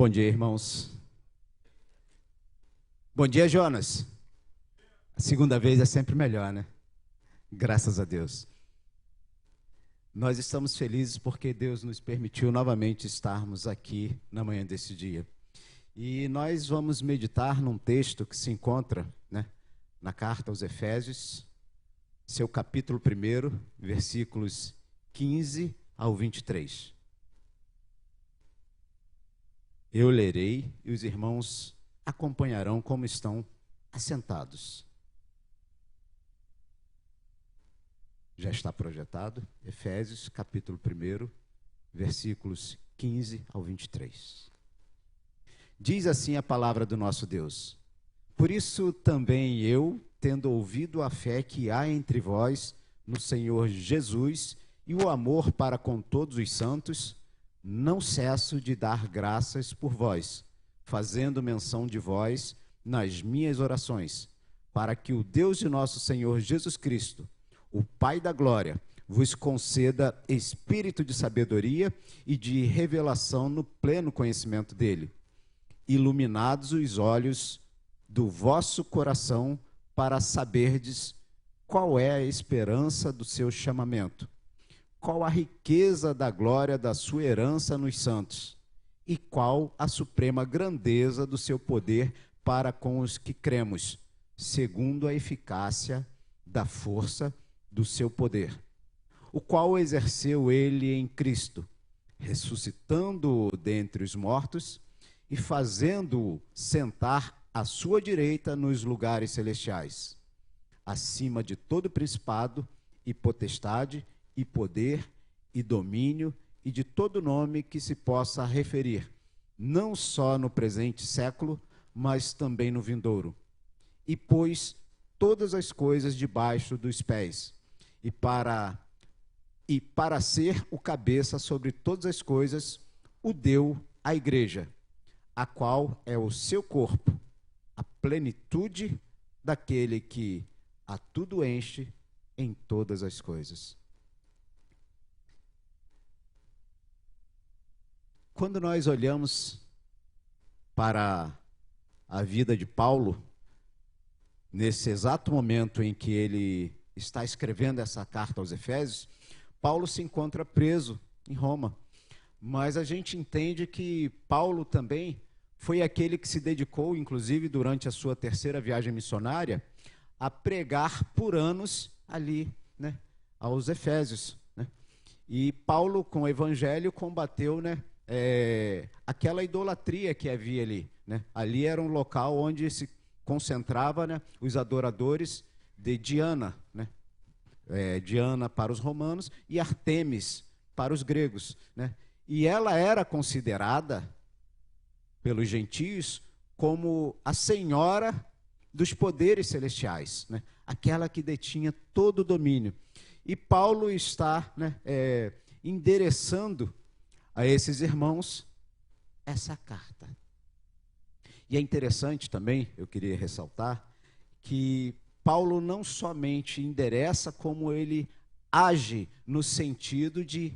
Bom dia, irmãos. Bom dia, Jonas. A segunda vez é sempre melhor, né? Graças a Deus. Nós estamos felizes porque Deus nos permitiu novamente estarmos aqui na manhã desse dia. E nós vamos meditar num texto que se encontra, né, na carta aos Efésios, seu capítulo 1, versículos 15 ao 23. Eu lerei e os irmãos acompanharão como estão assentados. Já está projetado, Efésios, capítulo 1, versículos 15 ao 23. Diz assim a palavra do nosso Deus: Por isso também eu, tendo ouvido a fé que há entre vós no Senhor Jesus e o amor para com todos os santos, não cesso de dar graças por vós, fazendo menção de vós nas minhas orações, para que o Deus de nosso Senhor Jesus Cristo, o Pai da glória, vos conceda espírito de sabedoria e de revelação no pleno conhecimento dele, iluminados os olhos do vosso coração, para saberdes qual é a esperança do seu chamamento, qual a riqueza da glória da sua herança nos santos, e qual a suprema grandeza do seu poder para com os que cremos, segundo a eficácia da força do seu poder, o qual exerceu ele em Cristo, ressuscitando-o dentre os mortos e fazendo-o sentar à sua direita nos lugares celestiais, acima de todo principado e potestade e poder e domínio e de todo nome que se possa referir, não só no presente século, mas também no vindouro. E pôs todas as coisas debaixo dos pés, e para ser o cabeça sobre todas as coisas, o deu à igreja, a qual é o seu corpo, a plenitude daquele que a tudo enche em todas as coisas. Quando nós olhamos para a vida de Paulo, nesse exato momento em que ele está escrevendo essa carta aos Efésios, Paulo se encontra preso em Roma. Mas a gente entende que Paulo também foi aquele que se dedicou, inclusive durante a sua terceira viagem missionária, a pregar por anos ali, né, aos Efésios, né? E Paulo, com o evangelho, combateu, né, aquela idolatria que havia ali, né? Ali era um local onde se concentrava, né, os adoradores de Diana, né? Diana para os romanos e Artemis para os gregos, né? E ela era considerada pelos gentios como a senhora dos poderes celestiais, né? Aquela que detinha todo o domínio. E Paulo está, né, endereçando a esses irmãos essa carta. E é interessante também, eu queria ressaltar, que Paulo não somente endereça, como ele age no sentido de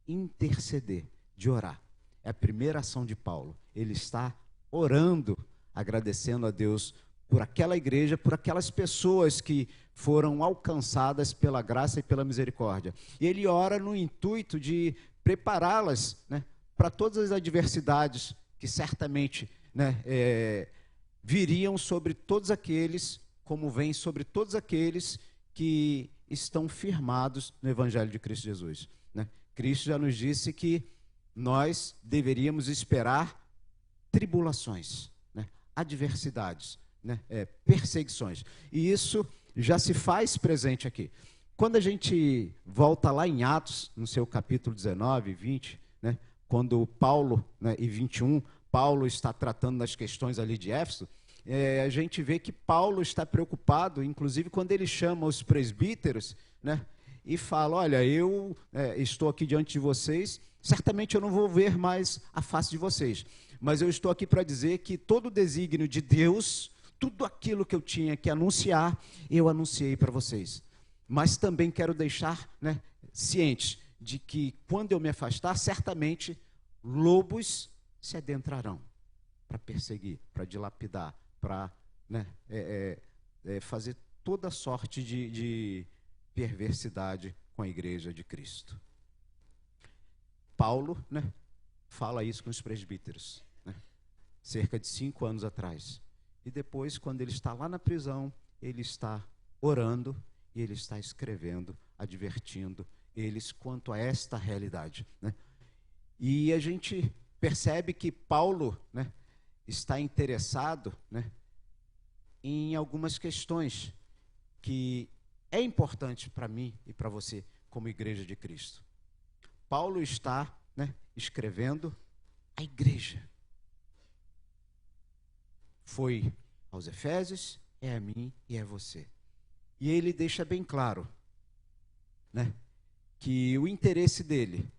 interceder, de orar. É a primeira ação de Paulo. Ele está orando, agradecendo a Deus por aquela igreja, por aquelas pessoas que foram alcançadas pela graça e pela misericórdia. E ele ora no intuito de prepará-las, né, para todas as adversidades que certamente, né, viriam sobre todos aqueles, como vem sobre todos aqueles que estão firmados no Evangelho de Cristo Jesus, né? Cristo já nos disse que nós deveríamos esperar tribulações, né, adversidades, né, perseguições. E isso já se faz presente aqui. Quando a gente volta lá em Atos, no seu capítulo 19 e 20, né, quando Paulo, né, e 21, Paulo está tratando das questões ali de Éfeso, a gente vê que Paulo está preocupado, inclusive quando ele chama os presbíteros, né, e fala: olha, eu estou aqui diante de vocês, certamente eu não vou ver mais a face de vocês, mas eu estou aqui para dizer que todo o desígnio de Deus, tudo aquilo que eu tinha que anunciar, eu anunciei para vocês. Mas também quero deixar, né, cientes de que quando eu me afastar, certamente lobos se adentrarão, para perseguir, para dilapidar, para, né, fazer toda sorte de perversidade com a igreja de Cristo. Paulo, né, fala isso com os presbíteros, né, cerca de 5 anos atrás. E depois, quando ele está lá na prisão, ele está orando e ele está escrevendo, advertindo eles quanto a esta realidade, né? E a gente percebe que Paulo, né, está interessado, né, em algumas questões que é importante para mim e para você, como igreja de Cristo. Paulo está, né, escrevendo a igreja. Foi aos Efésios, é a mim e é a você. E ele deixa bem claro, né, que o interesse dele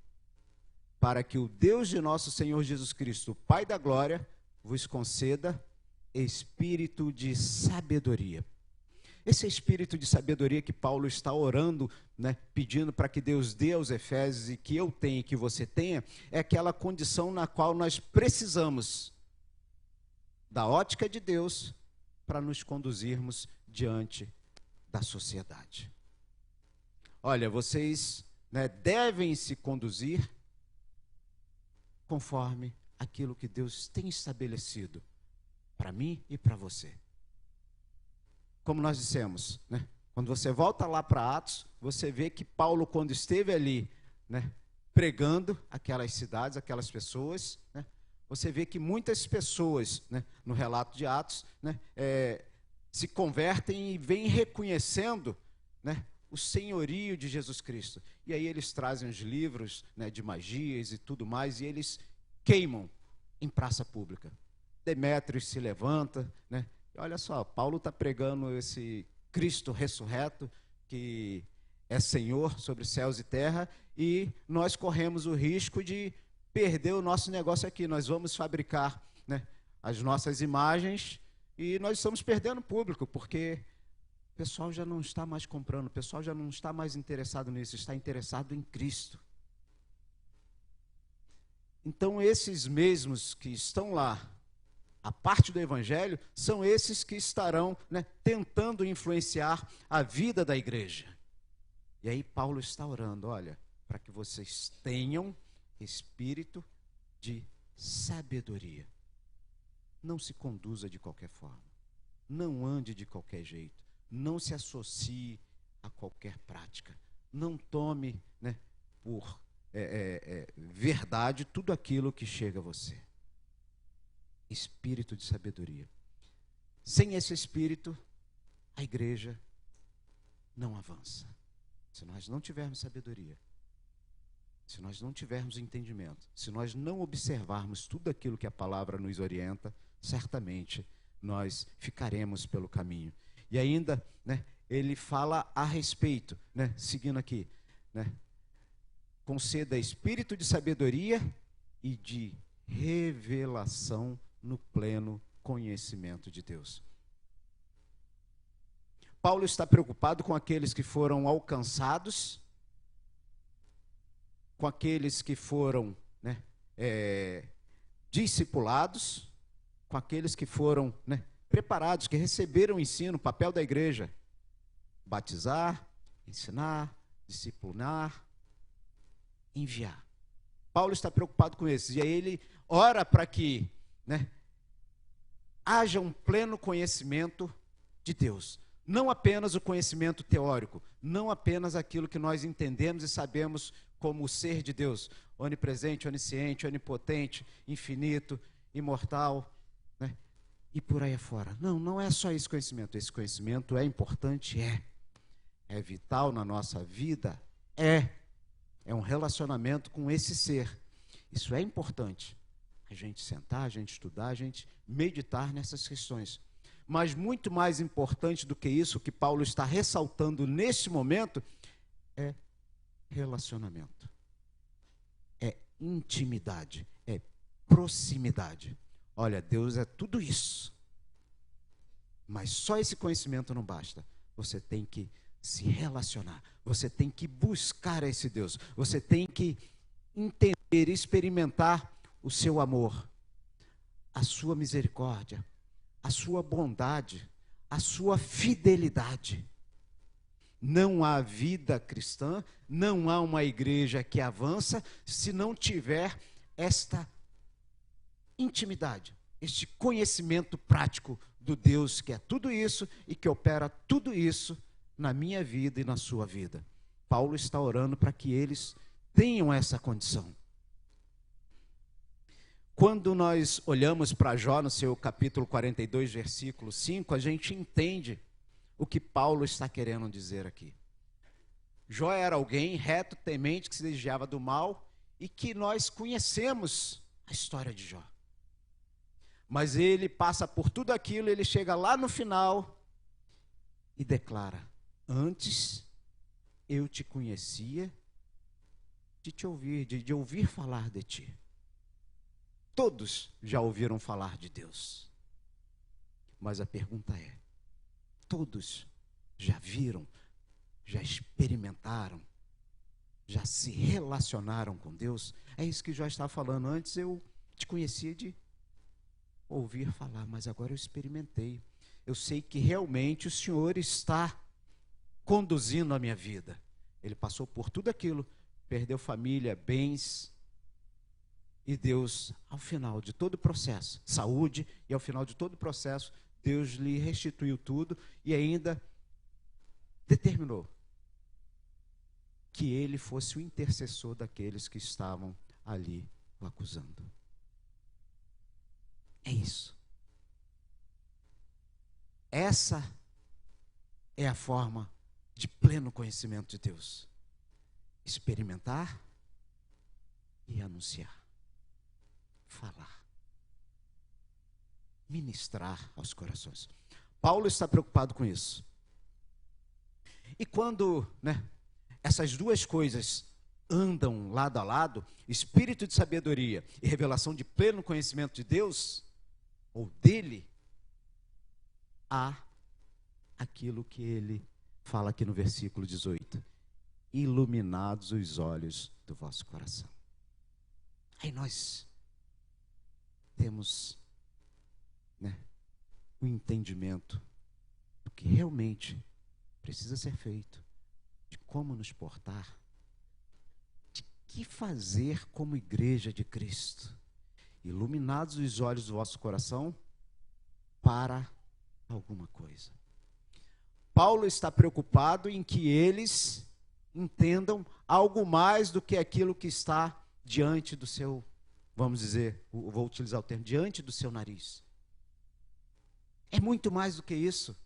para que o Deus de nosso Senhor Jesus Cristo, o Pai da glória, vos conceda espírito de sabedoria. Esse espírito de sabedoria que Paulo está orando, né, pedindo para que Deus dê aos Efésios e que eu tenha e que você tenha, é aquela condição na qual nós precisamos da ótica de Deus para nos conduzirmos diante da sociedade. Olha, vocês, né, devem se conduzir conforme aquilo que Deus tem estabelecido para mim e para você. Como nós dissemos, né, quando você volta lá para Atos, você vê que Paulo, quando esteve ali, né, pregando aquelas cidades, aquelas pessoas, né, você vê que muitas pessoas, né, no relato de Atos, né, se convertem e vêm reconhecendo, né, o senhorio de Jesus Cristo. E aí eles trazem os livros, né, de magias e tudo mais, e eles queimam em praça pública. Demétrios se levanta, né? E olha só, Paulo está pregando esse Cristo ressurreto, que é Senhor sobre céus e terra, e nós corremos o risco de perder o nosso negócio aqui. Nós vamos fabricar, né, as nossas imagens e nós estamos perdendo público, porque o pessoal já não está mais comprando, o pessoal já não está mais interessado nisso, está interessado em Cristo. Então, esses mesmos que estão lá, a parte do Evangelho, são esses que estarão, né, tentando influenciar a vida da igreja. E aí Paulo está orando, olha, para que vocês tenham espírito de sabedoria. Não se conduza de qualquer forma, não ande de qualquer jeito, não se associe a qualquer prática, não tome, né, por verdade tudo aquilo que chega a você. Espírito de sabedoria. Sem esse espírito, a igreja não avança. Se nós não tivermos sabedoria, se nós não tivermos entendimento, se nós não observarmos tudo aquilo que a palavra nos orienta, certamente nós ficaremos pelo caminho. E ainda, né, ele fala a respeito, né, seguindo aqui, né, conceda espírito de sabedoria e de revelação no pleno conhecimento de Deus. Paulo está preocupado com aqueles que foram alcançados, com aqueles que foram, né, discipulados, com aqueles que foram, né, preparados, que receberam o ensino, o papel da igreja: batizar, ensinar, disciplinar, enviar. Paulo está preocupado com esses, e aí ele ora para que, né, haja um pleno conhecimento de Deus. Não apenas o conhecimento teórico, não apenas aquilo que nós entendemos e sabemos como o ser de Deus, onipresente, onisciente, onipotente, infinito, imortal, né, e por aí afora. Não, não é só esse conhecimento. Esse conhecimento é importante, é vital na nossa vida, é um relacionamento com esse ser. Isso é importante. A gente sentar, a gente estudar, a gente meditar nessas questões. Mas muito mais importante do que isso, o que Paulo está ressaltando neste momento, é relacionamento, é intimidade, é proximidade. Olha, Deus é tudo isso, mas só esse conhecimento não basta. Você tem que se relacionar, você tem que buscar esse Deus, você tem que entender, experimentar o seu amor, a sua misericórdia, a sua bondade, a sua fidelidade. Não há vida cristã, não há uma igreja que avança se não tiver esta intimidade, este conhecimento prático do Deus que é tudo isso e que opera tudo isso na minha vida e na sua vida. Paulo está orando para que eles tenham essa condição. Quando nós olhamos para Jó, no seu capítulo 42, versículo 5, a gente entende o que Paulo está querendo dizer aqui. Jó era alguém reto, temente, que se desviava do mal e que nós conhecemos a história de Jó. Mas ele passa por tudo aquilo, ele chega lá no final e declara: antes eu te conhecia de te ouvir, de ouvir falar de ti. Todos já ouviram falar de Deus. Mas a pergunta é: todos já viram, já experimentaram, já se relacionaram com Deus? É isso que Jó estava falando. Antes eu te conhecia de ouvir falar, mas agora eu experimentei. Eu sei que realmente o Senhor está conduzindo a minha vida. Ele passou por tudo aquilo, perdeu família, bens, e Deus, ao final de todo o processo, saúde, e ao final de todo o processo, Deus lhe restituiu tudo e ainda determinou que ele fosse o intercessor daqueles que estavam ali o acusando. É isso. Essa é a forma de pleno conhecimento de Deus. Experimentar e anunciar. Falar. Ministrar aos corações. Paulo está preocupado com isso. E quando, essas duas coisas andam lado a lado, espírito de sabedoria e revelação de pleno conhecimento de Deus, ou dele, há aquilo que ele fala aqui no versículo 18: iluminados os olhos do vosso coração. Aí nós temos o entendimento do que realmente precisa ser feito, de como nos portar, de que fazer como igreja de Cristo. Iluminados os olhos do vosso coração para alguma coisa. Paulo está preocupado em que eles entendam algo mais do que aquilo que está diante do seu, vamos dizer, vou utilizar o termo, diante do seu nariz. É muito mais do que isso.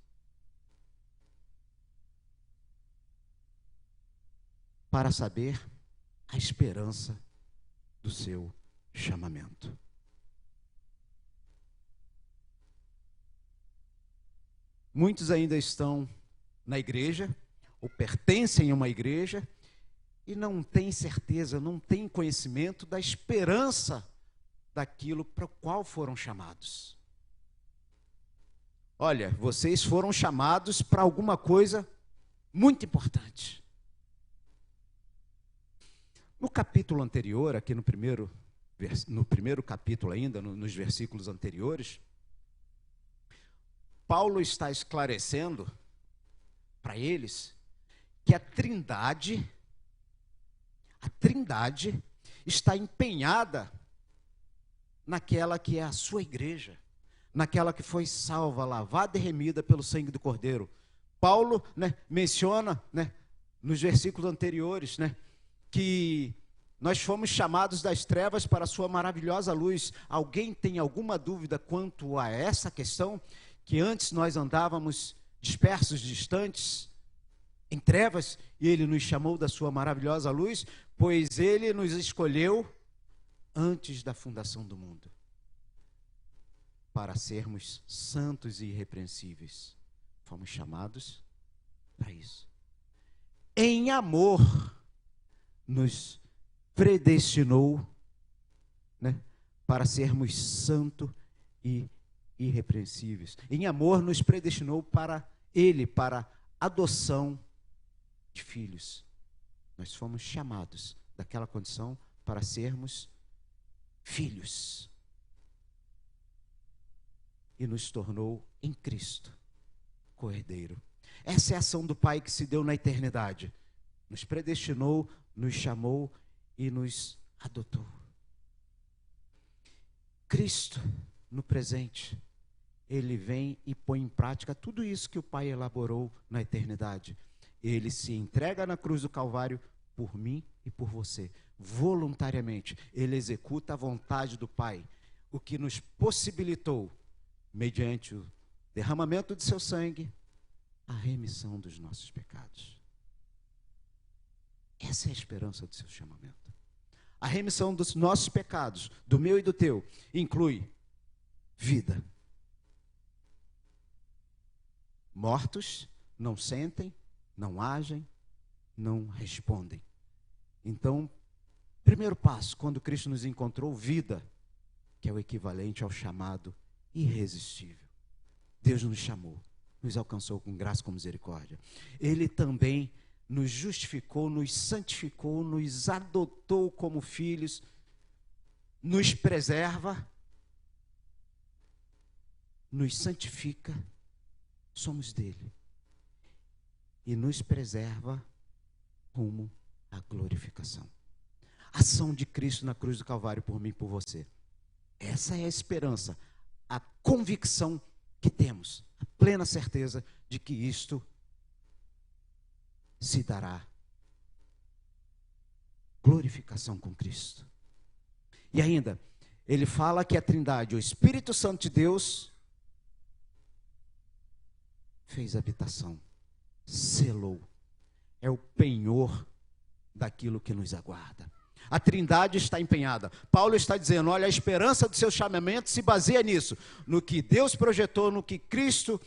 Para saber a esperança do seu chamamento. Muitos ainda estão na igreja, ou pertencem a uma igreja, e não têm certeza, não têm conhecimento da esperança daquilo para o qual foram chamados. Olha, vocês foram chamados para alguma coisa muito importante. No capítulo anterior, aqui no primeiro capítulo ainda, nos versículos anteriores, Paulo está esclarecendo para eles que a Trindade está empenhada naquela que é a sua igreja, naquela que foi salva, lavada e remida pelo sangue do Cordeiro. Paulo menciona nos versículos anteriores que nós fomos chamados das trevas para a sua maravilhosa luz. Alguém tem alguma dúvida quanto a essa questão? Que antes nós andávamos dispersos, distantes, em trevas, e ele nos chamou da sua maravilhosa luz, pois ele nos escolheu antes da fundação do mundo, para sermos santos e irrepreensíveis. Fomos chamados para isso. Em amor, nos predestinou para sermos santos e irrepreensíveis. Em amor, nos predestinou para Ele, para adoção de filhos. Nós fomos chamados daquela condição para sermos filhos. e nos tornou em Cristo co-herdeiro. Essa é a ação do Pai que se deu na eternidade. Nos predestinou, nos chamou e nos adotou. Cristo, no presente, ele vem e põe em prática tudo isso que o Pai elaborou na eternidade. Ele se entrega na cruz do Calvário por mim e por você, voluntariamente. Ele executa a vontade do Pai, o que nos possibilitou, mediante o derramamento de seu sangue, a remissão dos nossos pecados. Essa é a esperança do seu chamamento. A remissão dos nossos pecados, do meu e do teu, inclui vida. Mortos não sentem, não agem, não respondem. Então, primeiro passo, quando Cristo nos encontrou, vida, que é o equivalente ao chamado irresistível. Deus nos chamou, nos alcançou com graça e com misericórdia. Ele também nos justificou, nos santificou, nos adotou como filhos, nos preserva, nos santifica, somos dele. E nos preserva rumo à glorificação. Ação de Cristo na cruz do Calvário por mim e por você. Essa é a esperança, a convicção que temos, a plena certeza de que isto se dará. Glorificação com Cristo. E ainda, ele fala que a Trindade, o Espírito Santo de Deus, fez habitação, selou. É o penhor daquilo que nos aguarda. A Trindade está empenhada. Paulo está dizendo, olha, a esperança do seu chamamento se baseia nisso, no que Deus projetou, no que Cristo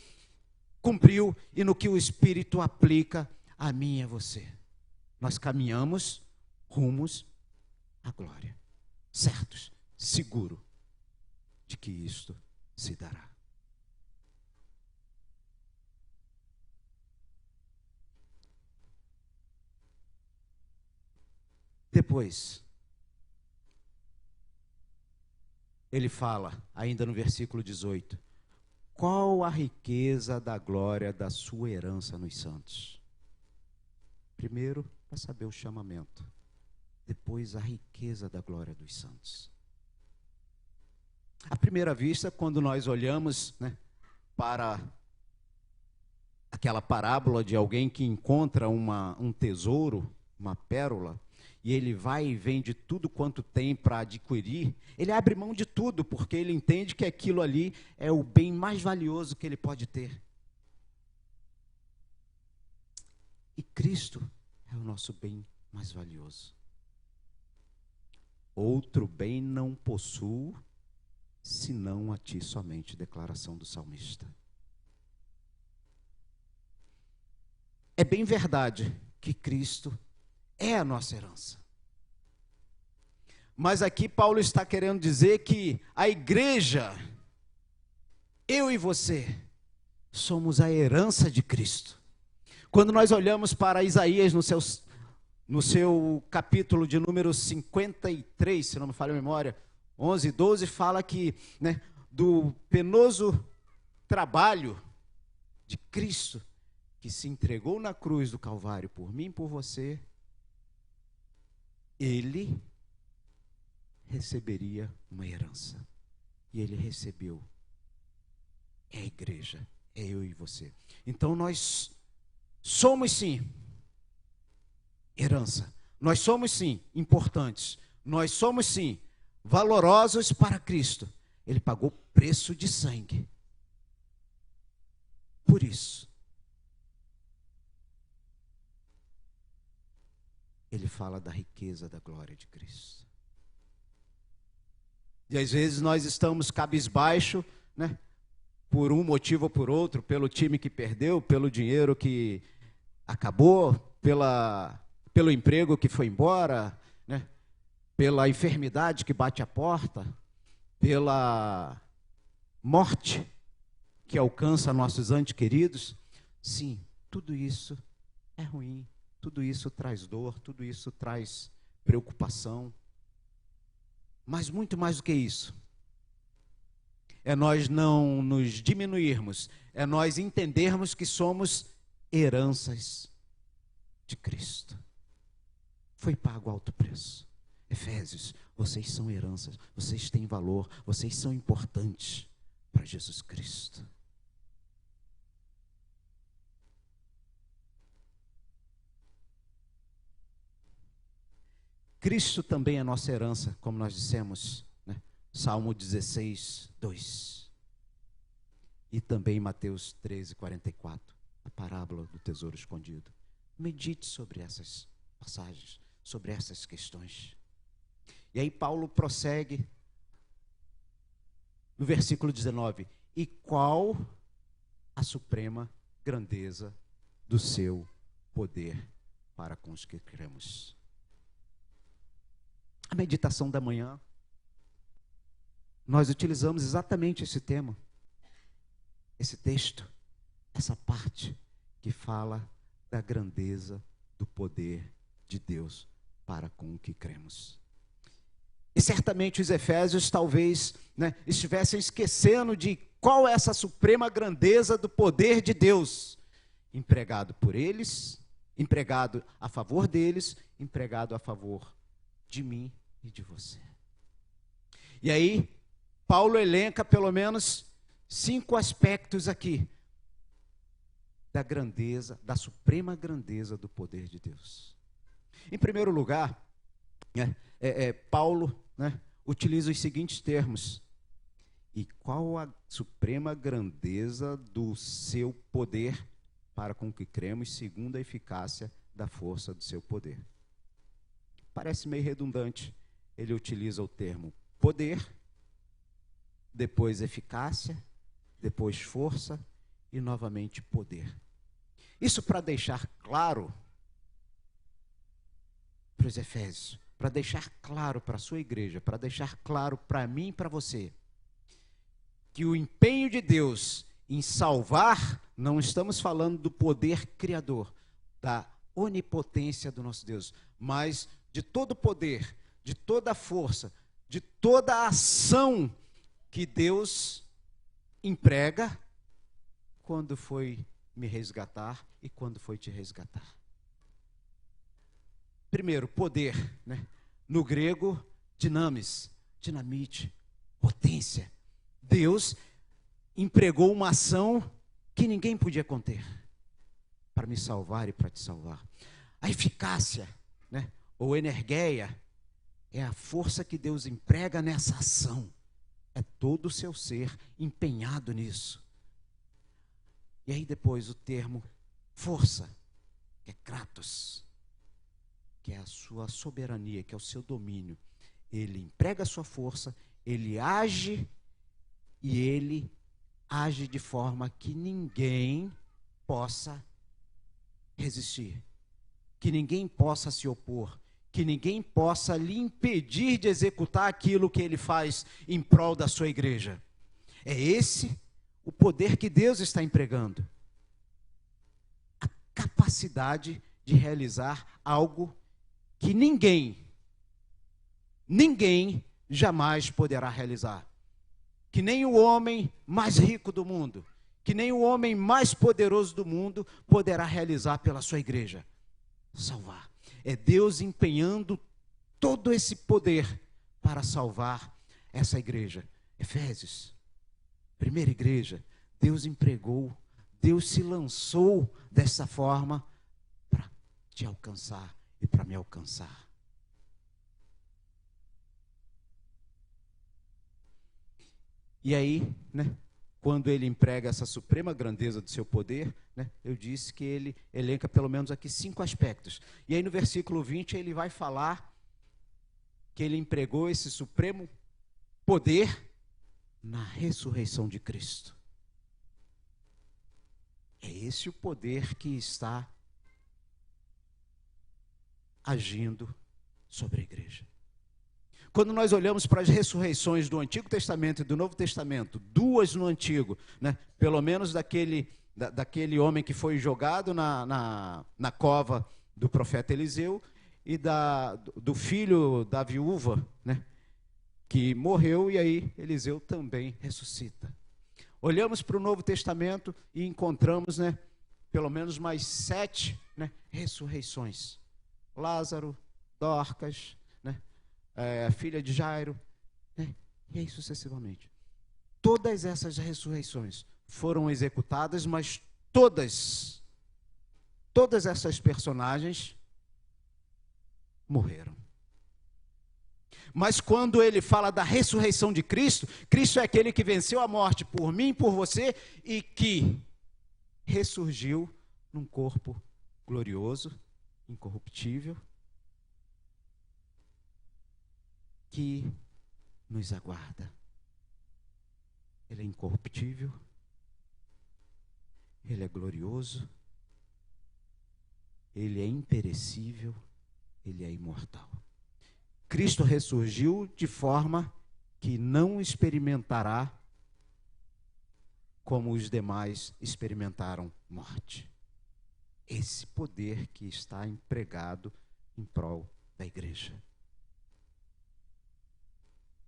cumpriu e no que o Espírito aplica a mim e a você. Nós caminhamos rumos à glória, certos, seguro de que isto se dará. Depois, ele fala, ainda no versículo 18, qual a riqueza da glória da sua herança nos santos? Primeiro, para saber o chamamento. Depois, a riqueza da glória dos santos. À primeira vista, quando nós olhamos, para aquela parábola de alguém que encontra um tesouro, uma pérola, e ele vai e vende tudo quanto tem para adquirir, ele abre mão de tudo, porque ele entende que aquilo ali é o bem mais valioso que ele pode ter. E Cristo é o nosso bem mais valioso. Outro bem não possuo, senão a ti somente, declaração do salmista. É bem verdade que Cristo é a nossa herança. Mas aqui Paulo está querendo dizer que a igreja, eu e você, somos a herança de Cristo. Quando nós olhamos para Isaías no seu capítulo de número 53, se não me falha a memória, 11 e 12, fala que, do penoso trabalho de Cristo, que se entregou na cruz do Calvário por mim e por você, ele receberia uma herança. E ele recebeu. É a igreja, é eu e você. Então nós somos sim herança. Nós somos sim importantes. Nós somos sim valorosos para Cristo. Ele pagou preço de sangue. Por isso, ele fala da riqueza da glória de Cristo. E às vezes nós estamos cabisbaixo, por um motivo ou por outro, pelo time que perdeu, pelo dinheiro que acabou, pelo emprego que foi embora, pela enfermidade que bate a porta, pela morte que alcança nossos entes queridos. Sim, tudo isso é ruim. Tudo isso traz dor, tudo isso traz preocupação. Mas muito mais do que isso, é nós não nos diminuirmos, é nós entendermos que somos heranças de Cristo. Foi pago alto preço. Efésios, vocês são heranças, vocês têm valor, vocês são importantes para Jesus Cristo. Cristo também é nossa herança, como nós dissemos, né? Salmo 16, 2. E também Mateus 13, 44, a parábola do tesouro escondido. Medite sobre essas passagens, sobre essas questões. E aí Paulo prossegue no versículo 19. E qual a suprema grandeza do seu poder para com os que cremos? A meditação da manhã, nós utilizamos exatamente esse tema, esse texto, essa parte que fala da grandeza do poder de Deus para com o que cremos. E certamente os efésios talvez, né, estivessem esquecendo de qual é essa suprema grandeza do poder de Deus, empregado por eles, empregado a favor deles, empregado a favor de mim e de você. E aí, Paulo elenca pelo menos 5 aspectos aqui da grandeza, da suprema grandeza do poder de Deus. Em primeiro lugar, Paulo, né, utiliza os seguintes termos. E qual a suprema grandeza do seu poder para com que cremos, segundo a eficácia da força do seu poder. Parece meio redundante. Ele utiliza o termo poder, depois eficácia, depois força e novamente poder. Isso para deixar claro para os efésios, para deixar claro para a sua igreja, para deixar claro para mim e para você, que o empenho de Deus em salvar, não estamos falando do poder criador, da onipotência do nosso Deus, mas de todo o poder, de toda a força, de toda a ação que Deus emprega quando foi me resgatar e quando foi te resgatar. Primeiro, poder, né? No grego, dinamis, dinamite, potência. Deus empregou uma ação que ninguém podia conter para me salvar e para te salvar. A eficácia, né? Ou energeia, é a força que Deus emprega nessa ação. É todo o seu ser empenhado nisso. E aí depois o termo força, que é kratos, que é a sua soberania, que é o seu domínio. Ele emprega a sua força, ele age, e ele age de forma que ninguém possa resistir, que ninguém possa se opor, que ninguém possa lhe impedir de executar aquilo que ele faz em prol da sua igreja. É esse o poder que Deus está empregando. A capacidade de realizar algo que ninguém jamais poderá realizar. Que nem o homem mais rico do mundo, que nem o homem mais poderoso do mundo poderá realizar pela sua igreja. Salvar. É Deus empenhando todo esse poder para salvar essa igreja. Efésios, primeira igreja, Deus empregou, Deus se lançou dessa forma para te alcançar e para me alcançar. E aí, né, quando ele emprega essa suprema grandeza do seu poder, né, eu disse que ele elenca pelo menos aqui 5 aspectos. E aí no versículo 20 ele vai falar que ele empregou esse supremo poder na ressurreição de Cristo. É esse o poder que está agindo sobre a igreja. Quando nós olhamos para as ressurreições do Antigo Testamento e do Novo Testamento, 2 no Antigo, né? Pelo menos daquele homem que foi jogado na cova do profeta Eliseu, e do filho da viúva, né? que morreu, e aí Eliseu também ressuscita. Olhamos para o Novo Testamento e encontramos, pelo menos mais 7, ressurreições. Lázaro, Dorcas, a filha de Jairo, e aí sucessivamente. Todas essas ressurreições foram executadas, mas todas essas personagens morreram. Mas quando ele fala da ressurreição de Cristo, Cristo é aquele que venceu a morte por mim e por você e que ressurgiu num corpo glorioso, incorruptível, que nos aguarda. Ele é incorruptível, ele é glorioso, ele é imperecível, ele é imortal. Cristo ressurgiu de forma que não experimentará como os demais experimentaram morte. Esse poder que está empregado em prol da igreja.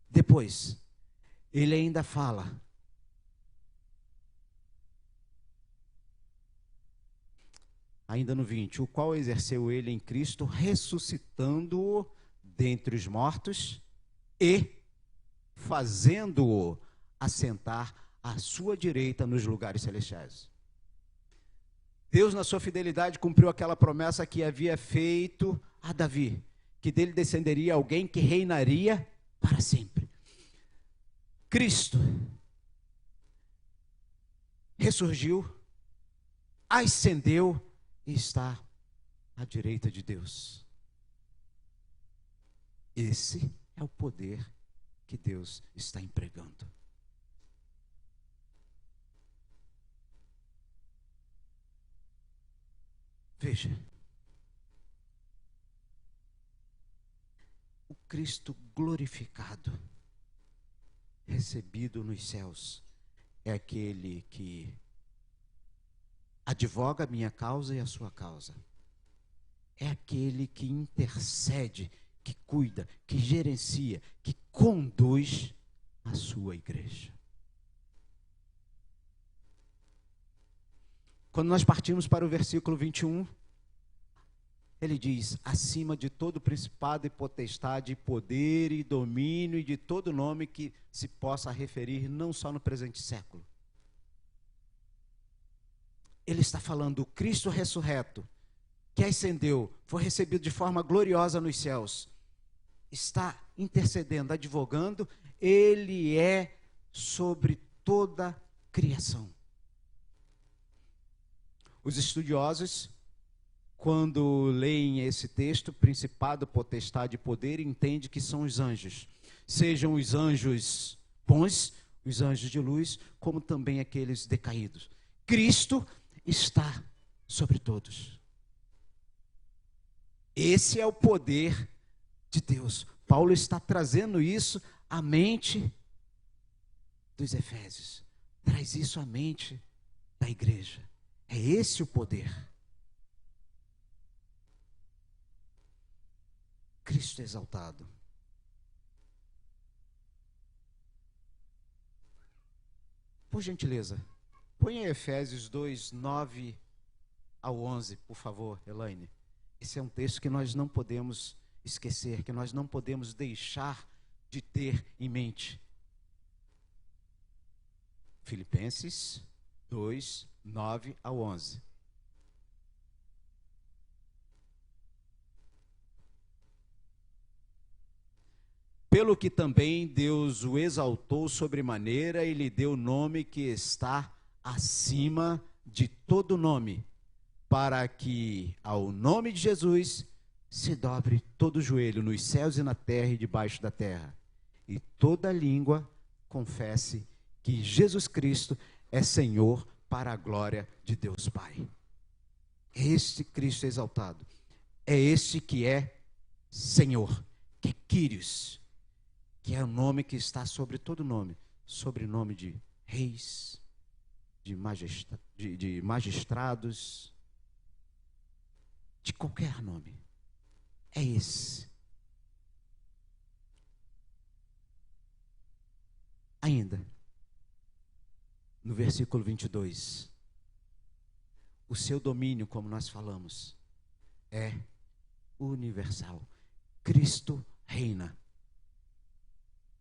Depois, ele ainda fala: ainda no 20, o qual exerceu ele em Cristo, ressuscitando-o dentre os mortos e fazendo-o assentar à sua direita nos lugares celestiais. Deus, na sua fidelidade, cumpriu aquela promessa que havia feito a Davi, que dele descenderia alguém que reinaria para sempre. Cristo ressurgiu, ascendeu e está à direita de Deus. Esse é o poder que Deus está empregando. Veja, o Cristo glorificado, recebido nos céus, é aquele que advoga a minha causa e a sua causa. É aquele que intercede, que cuida, que gerencia, que conduz a sua igreja. Quando nós partimos para o versículo 21, ele diz: acima de todo principado e potestade, poder e domínio e de todo nome que se possa referir, não só no presente século. Ele está falando do Cristo ressurreto, que ascendeu, foi recebido de forma gloriosa nos céus, está intercedendo, advogando, ele é sobre toda a criação. Os estudiosos, quando leem esse texto, principado, potestade e poder, entendem que são os anjos. Sejam os anjos bons, os anjos de luz, como também aqueles decaídos. Cristo está sobre todos. Esse é o poder de Deus. Paulo está trazendo isso à mente dos Efésios. Traz isso à mente da igreja. É esse o poder. Cristo exaltado. Por gentileza, ponha Efésios 2, 9 ao 11, por favor, Elaine. Esse é um texto que nós não podemos esquecer, que nós não podemos deixar de ter em mente. Filipenses 2, 9 ao 11. Pelo que também Deus o exaltou sobremaneira e lhe deu o nome que está acima de todo nome, para que ao nome de Jesus se dobre todo o joelho nos céus e na terra e debaixo da terra, e toda língua confesse que Jesus Cristo é Senhor, para a glória de Deus Pai. É este Cristo exaltado, é este que é Senhor, que é Kyrios, que é o nome que está sobre todo nome, sobre nome de reis, de magistrados, de qualquer nome. É esse. Ainda, no versículo 22, o seu domínio, como nós falamos, é universal. Cristo reina.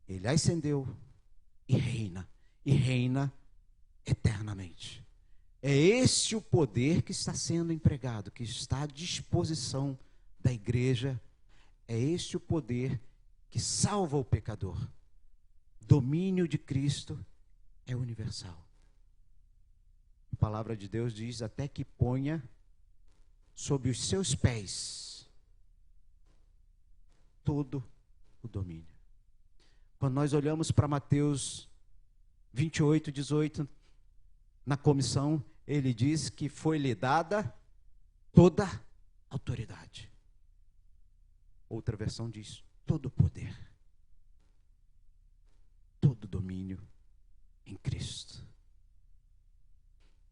Ele ascendeu e reina eternamente. É esse o poder que está sendo empregado, que está à disposição da igreja. É esse o poder que salva o pecador. Domínio de Cristo é universal. A palavra de Deus diz até que ponha sob os seus pés todo o domínio. Quando nós olhamos para Mateus 28, 18, na comissão, ele diz que foi-lhe dada toda autoridade. Outra versão diz todo o poder, todo o domínio em Cristo.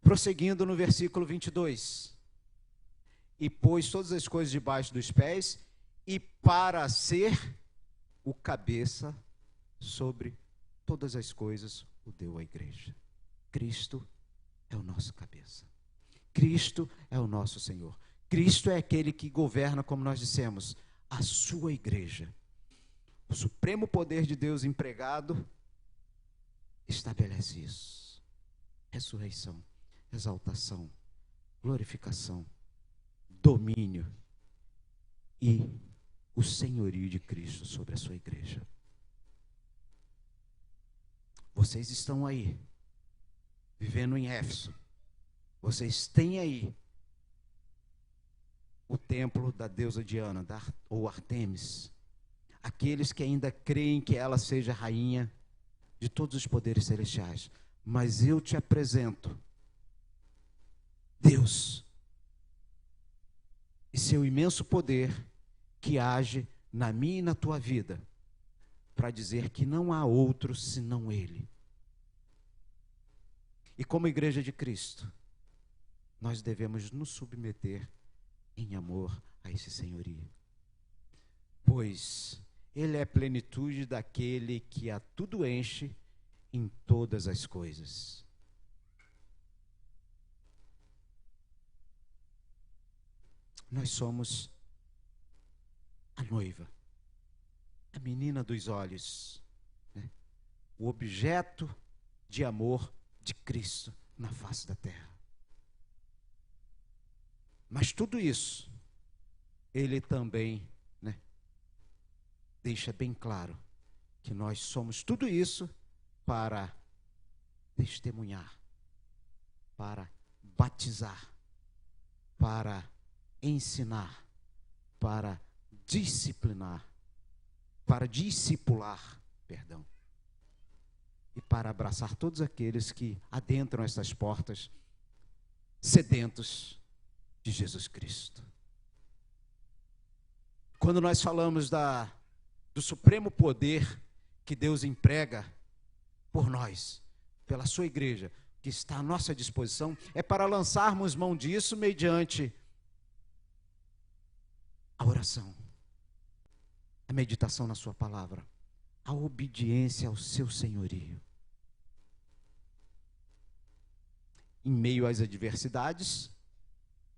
Prosseguindo no versículo 22, e pôs todas as coisas debaixo dos pés, e para ser o cabeça sobre todas as coisas, o deu à igreja. Cristo é o nosso cabeça. Cristo é o nosso Senhor. Cristo é aquele que governa, como nós dissemos, a sua igreja. O supremo poder de Deus empregado estabelece isso. Ressurreição, exaltação, glorificação, domínio e o senhorio de Cristo sobre a sua igreja. Vocês estão aí, vivendo em Éfeso. Vocês têm aí o templo da deusa Diana, ou Artemis. Aqueles que ainda creem que ela seja rainha de todos os poderes celestiais. Mas eu te apresento Deus e seu imenso poder que age na minha e na tua vida, para dizer que não há outro senão Ele. E como igreja de Cristo, nós devemos nos submeter em amor a esse senhorio. Pois Ele é plenitude daquele que a tudo enche em todas as coisas. Nós somos a noiva, a menina dos olhos, né? O objeto de amor de Cristo na face da terra. Mas tudo isso, Ele também, né, deixa bem claro que nós somos tudo isso para testemunhar, para batizar, para ensinar, para disciplinar, para discipular, perdão, e para abraçar todos aqueles que adentram essas portas sedentos de Jesus Cristo. Quando nós falamos do supremo poder que Deus emprega por nós, pela sua igreja, que está à nossa disposição, é para lançarmos mão disso mediante a oração, a meditação na sua palavra, a obediência ao seu senhorio. Em meio às adversidades,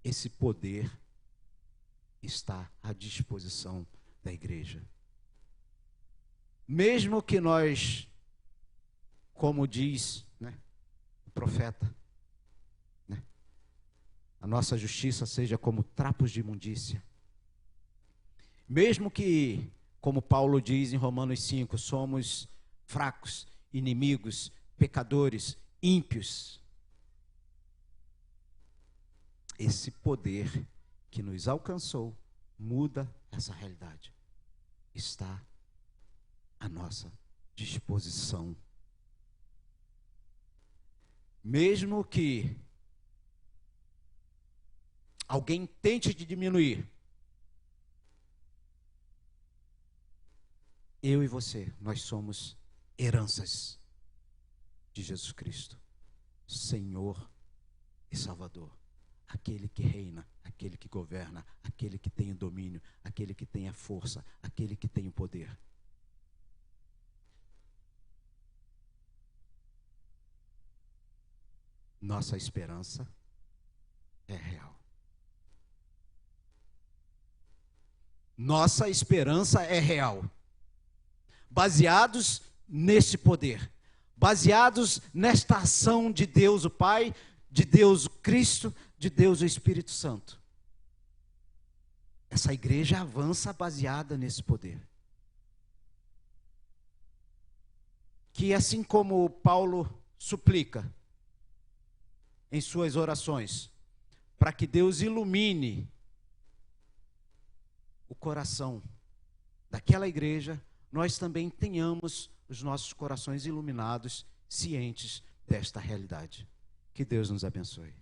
esse poder está à disposição da igreja. Mesmo que nós, como diz, né, o profeta, né, a nossa justiça seja como trapos de imundícia. Mesmo que, como Paulo diz em Romanos 5, somos fracos, inimigos, pecadores, ímpios. Esse poder que nos alcançou muda essa realidade. Está à nossa disposição. Mesmo que alguém tente te diminuir, eu e você, nós somos heranças de Jesus Cristo, Senhor e Salvador. Aquele que reina, aquele que governa, aquele que tem o domínio, aquele que tem a força, aquele que tem o poder. nossa esperança é real. Nossa esperança é real. Baseados nesse poder, baseados nesta ação de Deus o Pai, de Deus o Cristo, de Deus o Espírito Santo. Essa igreja avança baseada nesse poder. Que assim como Paulo suplica em suas orações, para que Deus ilumine o coração daquela igreja, nós também tenhamos os nossos corações iluminados, cientes desta realidade. Que Deus nos abençoe.